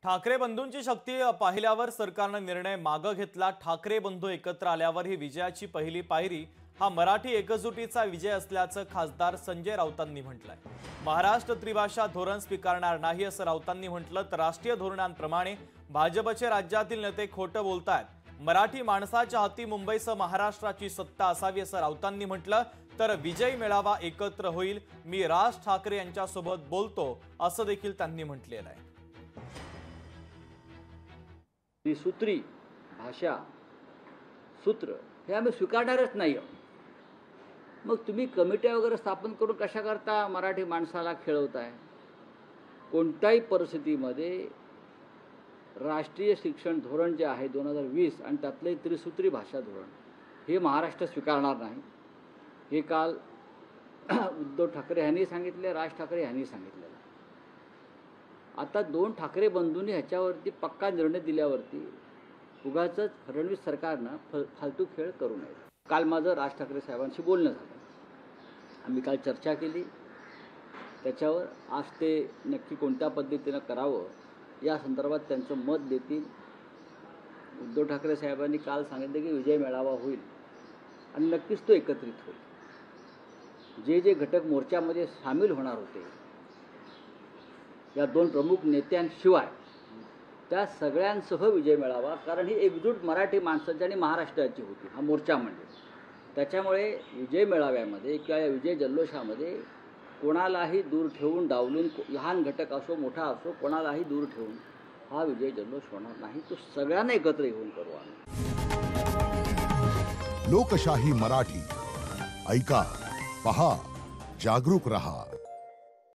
ठाकरे बंधूंची शक्ती पाहिल्यावर सरकारनं निर्णय मागे घेतला। ठाकरे बंधू एकत्र आल्यावर ही विजयाची पहिली पायरी हा मराठी एकजुटीचा विजय असल्याचं खासदार संजय राऊतांनी म्हटलंय। महाराष्ट्र त्रिभाषा धोरण स्वीकारणार नाही असं राऊतांनी म्हटलं। तर राष्ट्रीय धोरणांप्रमाणे भाजपचे राज्यातील नेते खोटं बोलतायत। मराठी माणसाच्या हाती मुंबईसह महाराष्ट्राची सत्ता असावी असं राऊतांनी म्हटलं। तर विजय मेळावा एकत्र होईल, मी राज ठाकरे यांच्यासोबत बोलतो असं देखील त्यांनी म्हटलेलं आहे। त्रिसूत्री भाषा सूत्र हे आम्ही स्वीकारणारच नाही। मग तुम्ही कमिट्या वगैरे स्थापन करून कशा करता मराठी माणसाला खेळवताय? कोणत्याही परिस्थितीमध्ये राष्ट्रीय शिक्षण धोरण जे आहे 2020 आणि त्यातले त्रिसूत्री भाषा धोरण हे महाराष्ट्र स्वीकारणार नाही। हे काल उद्धव ठाकरे यांनी सांगितले, राज ठाकरे यांनी सांगितलेलं। आता दोन ठाकरे बंधूंनी ह्याच्यावरती पक्का निर्णय दिल्यावरती उगाच फडणवीस सरकारनं फालतू खेळ करू नये। काल माझं राज ठाकरे साहेबांशी बोलणं झालं, आम्ही काल चर्चा केली त्याच्यावर। आज ते नक्की कोणत्या पद्धतीनं करावं या संदर्भात त्यांचं मत देतील। उद्धव ठाकरे साहेबांनी काल सांगितलं की विजय मेळावा होईल आणि नक्कीच तो एकत्रित होईल। जे जे घटक मोर्चामध्ये सामील होणार होते या दोन प्रमुख नेत्यांशिवाय त्या सगळ्यांसह विजय मेळावा, कारण ही एकजूट मराठी माणसाची आणि महाराष्ट्राची होती हा मोर्चा म्हणजे। त्याच्यामुळे विजय मेळाव्यामध्ये किंवा या विजय जल्लोषामध्ये कोणालाही दूर ठेवून डावलून, लहान घटक असो मोठा असो, कोणालाही दूर ठेवून हा विजय जल्लोष होणार नाही। तो सगळ्यांना एकत्र येऊन करू आम्ही। लोकशाही मराठी ऐका, पहा, जागरूक रहा।